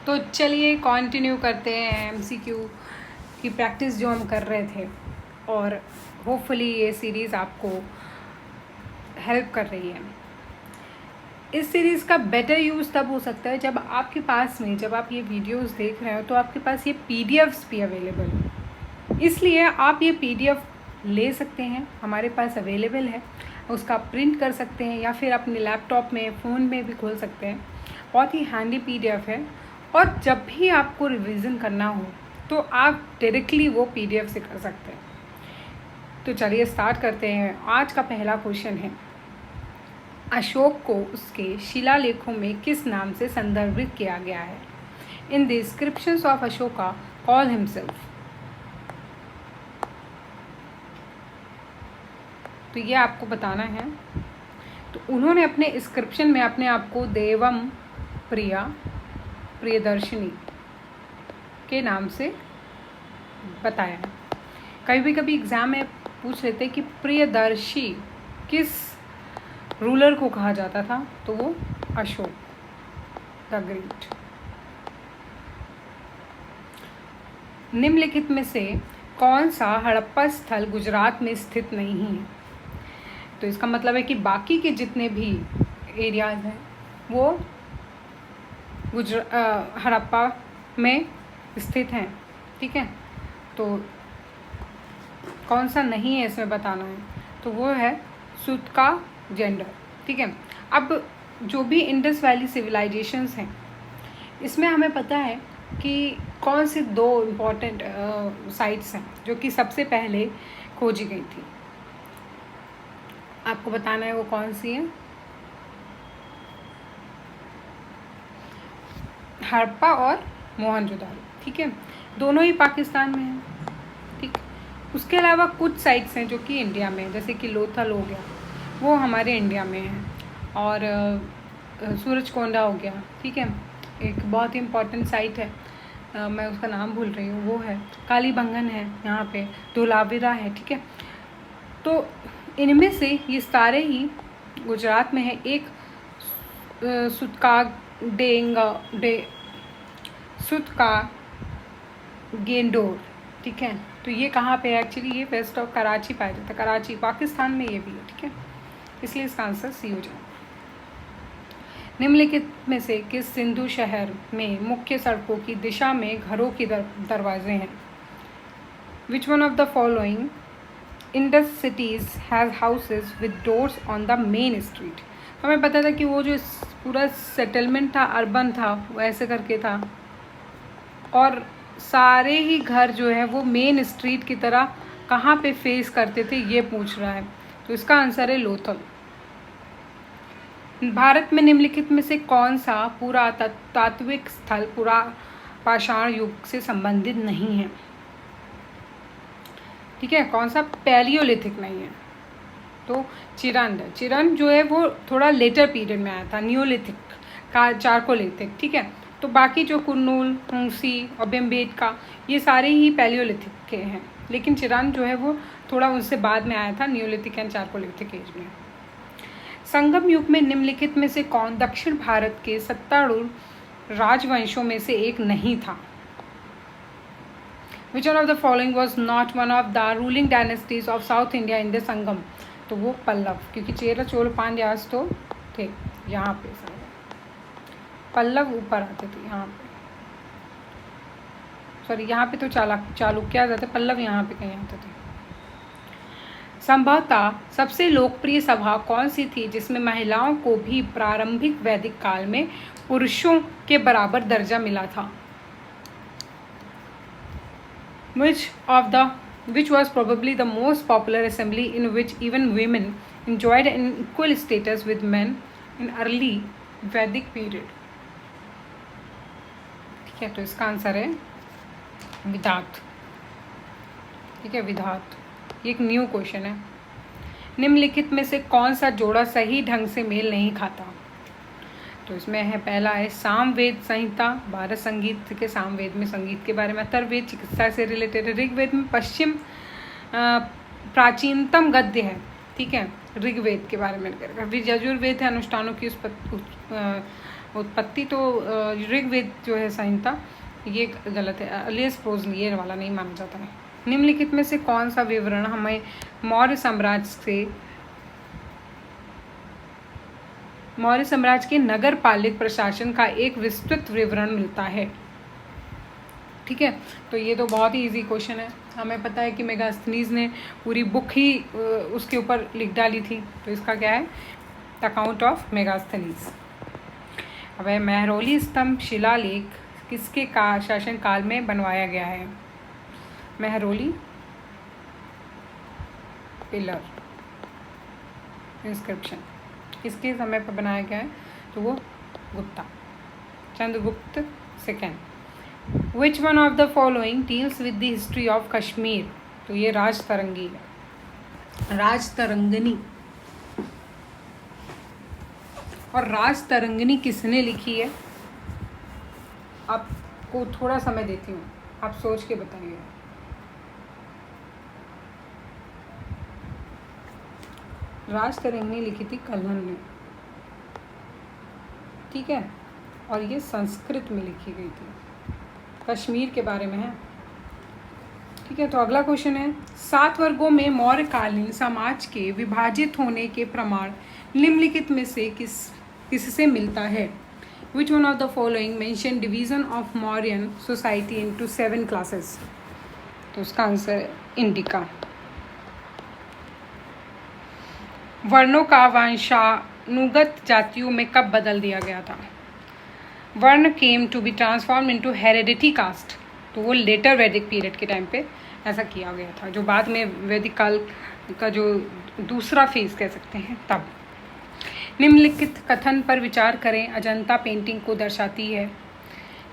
तो चलिए कंटिन्यू करते हैं एमसीक्यू की प्रैक्टिस जो हम कर रहे थे, और होपफुली ये सीरीज़ आपको हेल्प कर रही है। इस सीरीज़ का बेटर यूज़ तब हो सकता है जब आपके पास में, जब आप ये वीडियोस देख रहे हो तो आपके पास ये पीडीएफ्स भी अवेलेबल हो। इसलिए आप ये पीडीएफ ले सकते हैं, हमारे पास अवेलेबल है, उसका प्रिंट कर सकते हैं या फिर अपने लैपटॉप में, फ़ोन में भी खोल सकते हैं। बहुत ही हैंडी पीडीएफ है, और जब भी आपको रिवीजन करना हो तो आप डायरेक्टली वो पीडीएफ से कर सकते हैं। तो चलिए स्टार्ट करते हैं। आज का पहला क्वेश्चन है, अशोक को उसके शिलालेखों में किस नाम से संदर्भित किया गया है? In the descriptions of Ashoka call himself. तो ये आपको बताना है। तो उन्होंने अपने इंस्क्रिप्शन में अपने आप को देवम प्रिया, प्रियदर्शिनी के नाम से बताया है। कभी एग्ज़ाम में पूछ लेते कि प्रियदर्शी किस रूलर को कहा जाता था, तो वो अशोक द ग्रेट। निम्नलिखित में से कौन सा हड़प्पा स्थल गुजरात में स्थित नहीं है? तो इसका मतलब है कि बाकी के जितने भी एरियाज हैं वो हड़प्पा में स्थित हैं। ठीक है, तो कौन सा नहीं है इसमें बताना है, तो वो है सुतका जेंडर। ठीक है, अब जो भी इंडस वैली सिविलाइजेशंस हैं, इसमें हमें पता है कि कौन सी दो इम्पॉर्टेंट साइट्स हैं जो कि सबसे पहले खोजी गई थी। आपको बताना है वो कौन सी है। हड़प्पा और मोहनजोदारो। ठीक है, दोनों ही पाकिस्तान में हैं। ठीक, उसके अलावा कुछ साइट्स हैं जो कि इंडिया में हैं, जैसे कि लोथल हो गया, वो हमारे इंडिया में है, और सूरजकोंडा हो गया। ठीक है, एक बहुत ही इम्पॉर्टेंट साइट है, मैं उसका नाम भूल रही हूँ, वो है कालीबंगन है, यहाँ पे धोलावीरा है। ठीक है, तो इनमें से ये सारे ही गुजरात में है। एक सुतका गेंडोर। ठीक है, तो ये कहाँ पे है? एक्चुअली ये वेस्ट ऑफ कराची पाया जाता है, कराची पाकिस्तान में ये भी है। ठीक है, इसलिए इसका आंसर सी हो जाए। निम्नलिखित में से किस सिंधु शहर में मुख्य सड़कों की दिशा में घरों के दरवाजे हैं? Which one of the following Indus cities has houses with doors on the main street? हमें पता था कि वो जो पूरा सेटलमेंट था, अर्बन था, वो ऐसे करके था, और सारे ही घर जो है वो मेन स्ट्रीट की तरह कहाँ पे फेस करते थे, ये पूछ रहा है। तो इसका आंसर है लोथल। भारत में निम्नलिखित में से कौन सा पुरातात्विक स्थल पुरापाषाण युग से संबंधित नहीं है? ठीक है, कौन सा? पैलियोलिथिक नहीं है, तो चिरंद जो है वो थोड़ा लेटर पीरियड में आया था, नियोलिथिक का, चारकोलिथिक। ठीक है, तो बाकी जो कुर्नूल, हुंसी और बेम्बेडका, ये सारे ही पैलियोलिथिक के हैं, लेकिन चिरंद जो है वो थोड़ा उनसे बाद में आया था, नियोलिथिक एंड चारकोलिथिक एज में। संगम युग में निम्नलिखित में से कौन दक्षिण भारत के सत्तारूढ़ राजवंशों में से एक नहीं था? Which one of the following was not one of the ruling dynasties of South India in the संगम? तो वो पल्लव, क्योंकि चेरा चोल पांड्यास तो थे यहाँ पे, पल्लव ऊपर आते थे यहाँ पे, सॉरी यहाँ पे तो चालुक्य आ जाते, पल्लव यहाँ पे कहीं आते थे। संभवतः सबसे लोकप्रिय सभा कौन सी थी जिसमें महिलाओं को भी प्रारंभिक वैदिक काल में पुरुषों के बराबर दर्जा मिला था? Which was probably the most popular assembly in which even women enjoyed an equal status with men in early Vedic period? ठीक है, तो इसका आंसर है विधात। ठीक है, विधात। ये एक न्यू क्वेश्चन है। निम्नलिखित में से कौन सा जोड़ा सही ढंग से मेल नहीं खाता? तो इसमें है, पहला है सामवेद संहिता, भारत संगीत के सामवेद में संगीत के बारे में, अथर्ववेद चिकित्सा से रिलेटेड है, ऋग्वेद में पश्चिम प्राचीनतम गद्य है। ठीक है, ऋग्वेद के बारे में करेगा, फिर यजुर्वेद है अनुष्ठानों की उत्पत्ति तो ऋग्वेद जो है संहिता, ये गलत है। अर्लिएस्ट प्रोज ये वाला नहीं माना जाता है। निम्नलिखित में से कौन सा विवरण हमें मौर्य साम्राज्य के नगर पालिक प्रशासन का एक विस्तृत विवरण मिलता है? ठीक है, तो ये तो बहुत ही इजी क्वेश्चन है। हमें पता है कि मेगास्थनीज ने पूरी बुक ही उसके ऊपर लिख डाली थी, तो इसका क्या है? The account of Megasthenes. अब महरौली स्तंभ शिलालेख किसके शासन काल में बनवाया गया है? महरौली पिलर इंस्क्रिप्शन किसके समय पर बनाया गया है? तो वो Gupta, Chandragupta second. Which one of the following deals with the history of Kashmir? तो ये राजतरंगी है, राजतरंगिणी। और राजतरंगिणी किसने लिखी है? आपको थोड़ा समय देती हूँ, आप सोच के बताइए। राजतरंगिणी लिखी थी कल्हण ने, ठीक है, और ये संस्कृत में लिखी गई थी, कश्मीर के बारे में है। ठीक है, तो अगला क्वेश्चन है, 7 वर्गों में मौर्यकालीन समाज के विभाजित होने के प्रमाण निम्नलिखित में से किससे मिलता है? Which one of the following mention division of Mauryan society into 7 classes? तो उसका आंसर है इंडिका। वर्णों का वंशानुगत जातियों में कब बदल दिया गया था? Varna came to be transform into heredity caste, तो वो लेटर वैदिक पीरियड के टाइम पे ऐसा किया गया था, जो बाद में वैदिक काल का जो दूसरा फेज कह सकते हैं तब। निम्नलिखित कथन पर विचार करें, अजंता पेंटिंग को दर्शाती है।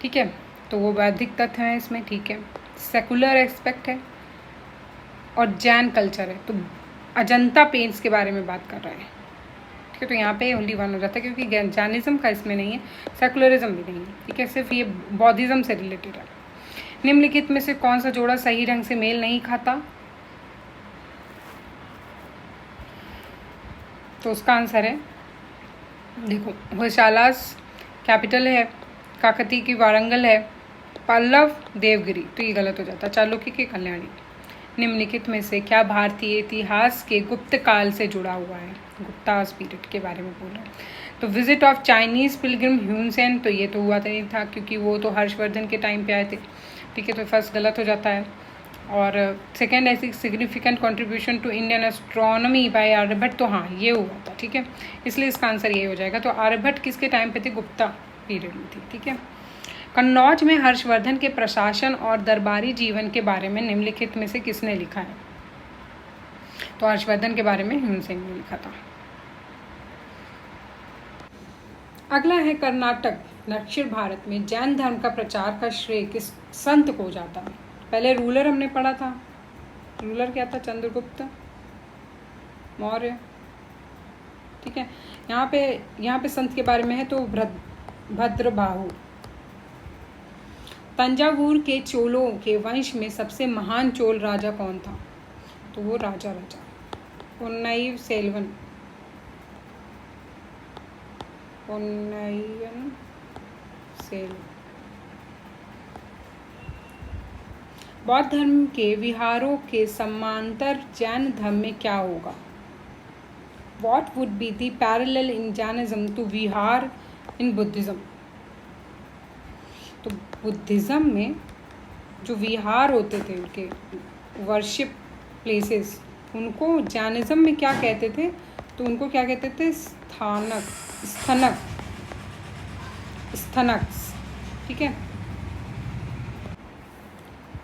ठीक है, तो वो वैदिक तथ्य है इसमें। ठीक है, सेकुलर एस्पेक्ट है और जैन कल्चर है, तो अजंता पेंट्स के बारे में बात कर रहा है। ठीक है, तो यहाँ पे ओनली वन हो जाता है, क्योंकि जैनिज्म का इसमें नहीं है, सेकुलरिज्म भी नहीं है। ठीक है, सिर्फ ये बौद्धिज्म से रिलेटेड है। निम्नलिखित में से कौन सा जोड़ा सही ढंग से मेल नहीं खाता? तो उसका आंसर है, देखो, होयसालास कैपिटल है, काकती की वारंगल है, पल्लव देवगिरी, तो ये गलत हो जाता है, चालुक्य की कल्याणी। निम्नलिखित में से क्या भारतीय इतिहास के गुप्त काल से जुड़ा हुआ है? गुप्तास पीरियड के बारे में बोल रहा है। तो विजिट ऑफ चाइनीज पिलग्रिम ह्यूनसेन, तो ये तो हुआ नहीं था, क्योंकि वो तो हर्षवर्धन के टाइम पे आए थे। ठीक है, तो फर्स्ट गलत हो जाता है। और सेकेंड ऐसी significant contribution to Indian astronomy by Aryabhata, तो हाँ ये हुआ था। ठीक है, इसलिए इसका आंसर ये हो जाएगा। तो आर्यभट्ट किसके टाइम पे थे? गुप्ता पीरियड में थी। ठीक है, कन्नौज में हर्षवर्धन के प्रशासन और दरबारी जीवन के बारे में निम्नलिखित में से किसने लिखा है? तो हर्षवर्धन के बारे में ह्यूनसेन ने लिखा था। अगला है, कर्नाटक दक्षिण भारत में जैन धर्म का प्रचार का श्रेय किस संत को जाता है? पहले रूलर हमने पढ़ा था, रूलर क्या था? चंद्रगुप्त मौर्य। ठीक है, यहाँ पे संत के बारे में है, तो भद्रबाहु। तंजावुर के चोलों के वंश में सबसे महान चोल राजा कौन था? तो वो राजा पोन्नई सेल्वन बौद्ध धर्म के विहारों के समांतर जैन धर्म में क्या होगा? What would be the parallel in Jainism to Vihar in Buddhism? तो बुद्धिज़्म में जो विहार होते थे, उनके वर्शिप प्लेसेस, उनको जैनिज्म में क्या कहते थे? तो उनको क्या कहते थे? स्थनक। ठीक है,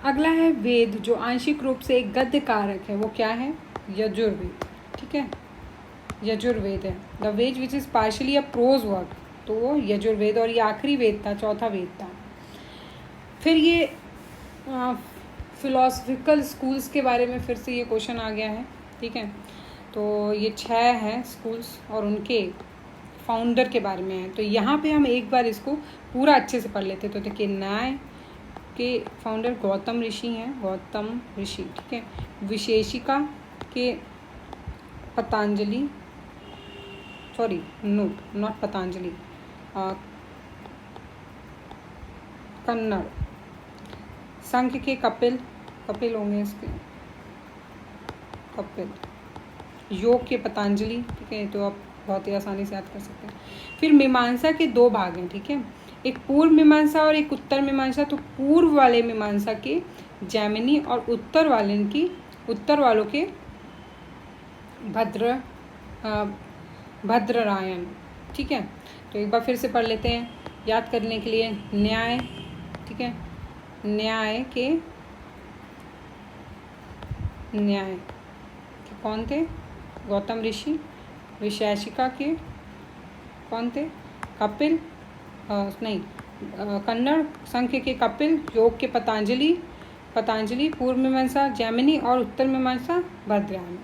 अगला है, वेद जो आंशिक रूप से एक गद्य कारक है, वो क्या है? यजुर्वेद। ठीक है, यजुर्वेद है। The Veda which is partially a prose work, तो वो यजुर्वेद, और ये आखिरी वेद था, चौथा वेद था। फिर ये फिलोसफिकल स्कूल्स के बारे में फिर से ये क्वेश्चन आ गया है। ठीक है, तो ये 6 हैं स्कूल्स और उनके फाउंडर के बारे में है। तो यहाँ पे हम एक बार इसको पूरा अच्छे से पढ़ लेते। तो देखिए, न्याय के फाउंडर गौतम ऋषि हैं, गौतम ऋषि। ठीक है, विशेषिका के Patanjali, sorry not not Patanjali, Kanada, Samkhya के कपिल, कपिल होंगे इसके, कपिल, योग के पतंजलि, ठीक है, तो आप बहुत ही आसानी से याद कर सकते हैं। फिर मीमांसा के 2 भाग हैं, ठीक है, एक पूर्व मीमांसा और एक उत्तर मीमांसा। तो पूर्व वाले मीमांसा के जैमिनी और उत्तर वालों के भद्ररायण, ठीक है। तो एक बार फिर से पढ़ लेते हैं याद करने के लिए। न्याय, ठीक है, न्याय के कौन थे? गौतम ऋषि। विशेषिका के कौन थे? कपिल, कन्नड़, संख्य के कपिल, योग के पतंजलि, पूर्व मीमांसा जैमिनी और उत्तर मीमांसा भद्ररायण।